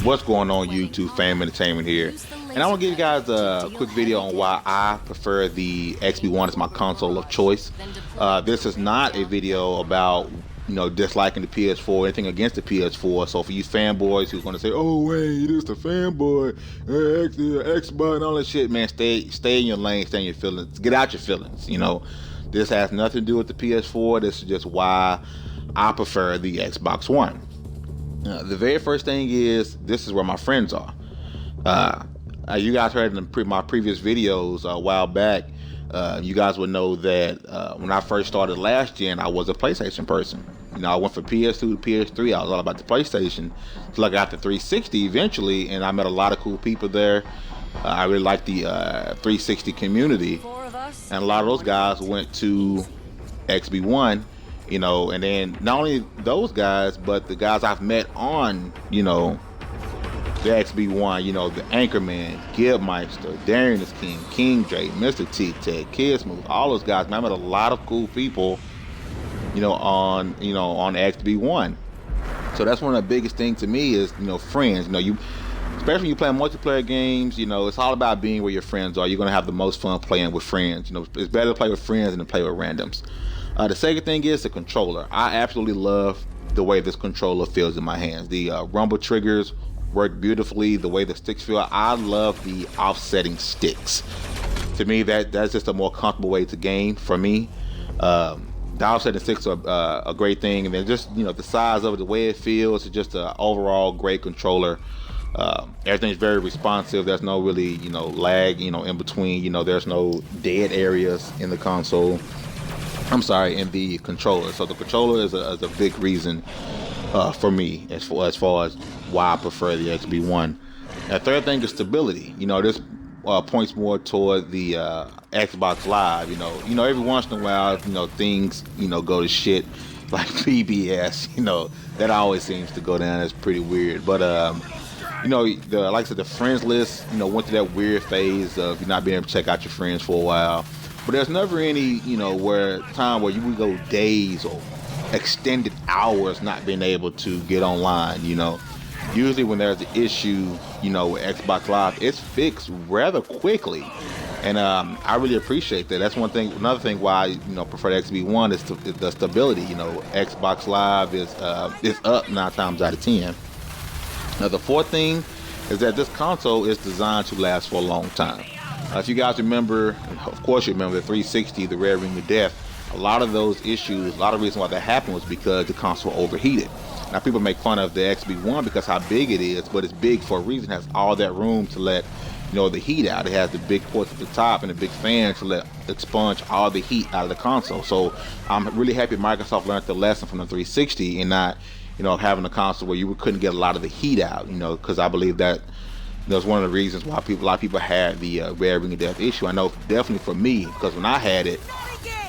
What's going on YouTube, Fam Entertainment here, and I want to give you guys a quick video on why I prefer the XB1 as my console of choice. This is not a video about disliking the PS4 or anything against the PS4. So for you fanboys who's going to say, oh wait, this the fanboy, Xbox and all that shit, man, stay in your lane, stay in your feelings, get out your feelings. This has nothing to do with the PS4. This is just why I prefer the Xbox One. The very first thing is, this is where my friends are. You guys heard in my previous videos a while back, you guys would know that when I first started last gen, I was a PlayStation person. I went from PS2 to PS3. I was all about the PlayStation. So I got the 360 eventually, and I met a lot of cool people there. I really liked the 360 community, and a lot of those guys went to XB1. And then not only those guys, but the guys I've met on, the XB1, the Anchorman, Gibmeister, DarionizKing, King J, Mr. T Tech, KidSmoove, all those guys. Man, I met a lot of cool people, on XB1. So that's one of the biggest things to me is, friends. Especially when you play multiplayer games, it's all about being where your friends are. You're gonna have the most fun playing with friends. It's better to play with friends than to play with randoms. The second thing is the controller. I absolutely love the way this controller feels in my hands. The rumble triggers work beautifully. The way the sticks feel, I love the offsetting sticks. To me, that's just a more comfortable way to game for me. The offsetting sticks are a great thing, and then just the size of it, the way it feels, it's just an overall great controller. Everything's very responsive. There's no really lag in between. There's no dead areas in the console. In the controller. So the controller is a big reason for me as far as why I prefer the XB1. The third thing is stability. This points more toward the Xbox Live. Every once in a while, things go to shit like PBS. That always seems to go down. It's pretty weird. But like I said, the friends list went through that weird phase of you not being able to check out your friends for a while. But there's never any, time where you would go days or extended hours not being able to get online. Usually when there's an issue, with Xbox Live, it's fixed rather quickly, and I really appreciate that. That's one thing. Another thing why I prefer the XB1 is the stability. Xbox Live is up 9 times out of 10. Now the fourth thing is that this console is designed to last for a long time. If you guys remember, of course you remember the 360, the Red Ring of Death. A lot of those issues, a lot of reasons why that happened was because the console overheated. Now people make fun of the XB1 because how big it is, but it's big for a reason. It has all that room to let the heat out. It has the big ports at the top and the big fan to let expunge all the heat out of the console. So I'm really happy Microsoft learned the lesson from the 360 and not having a console where you couldn't get a lot of the heat out. Because I believe that that's one of the reasons why a lot of people had the Red Ring of Death issue. I know definitely for me, because when I had it,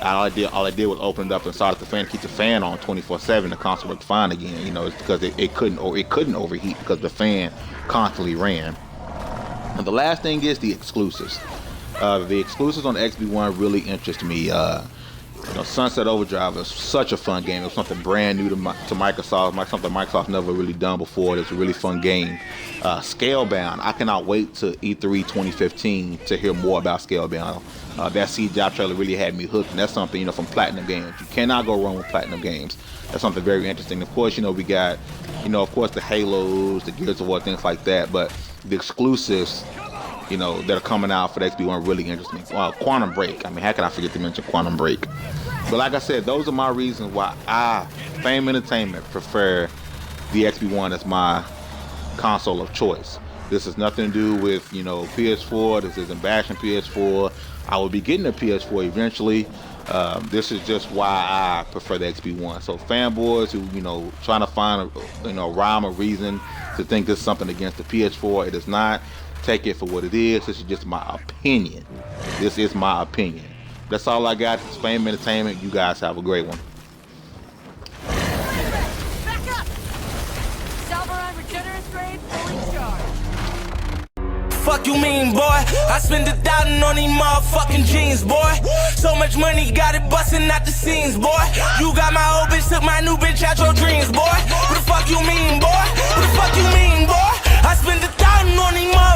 all I did was open it up and start the fan, keep the fan on 24/7. The console worked fine again. It's because it couldn't overheat because the fan constantly ran. And the last thing is the exclusives. The exclusives on the XB1 really interest me. Sunset Overdrive is such a fun game. It was something brand new to Microsoft, something Microsoft never really done before. It's a really fun game. Scalebound, I cannot wait to E3 2015 to hear more about Scalebound. That CGI trailer really had me hooked, and that's something from Platinum Games. You cannot go wrong with Platinum Games. That's something very interesting. Of course, we got, of course the Halos, the Gears of War, things like that. But the exclusives, that are coming out for the XB1 really interest me. Quantum Break. How can I forget to mention Quantum Break? But like I said, those are my reasons why I, Fame Entertainment, prefer the XB1 as my console of choice. This has nothing to do with, PS4. This isn't bashing PS4. I will be getting a PS4 eventually. This is just why I prefer the XB1. So fanboys who, trying to find a rhyme or reason to think this is something against the PS4, it is not. Take it for what it is. This is just my opinion. This is my opinion. That's all I got. It's Fame Entertainment. You guys have a great one. Back up! Salvaron regenerate grade fully charged. Fuck you mean, boy? I spend 1,000 on these motherfucking jeans, boy. So much money, got it busting out the scenes, boy. You got my old bitch, took my new bitch out your dreams, boy. What the fuck you mean, boy? What the fuck you mean, boy? I spend 1,000 on these motherfuckers.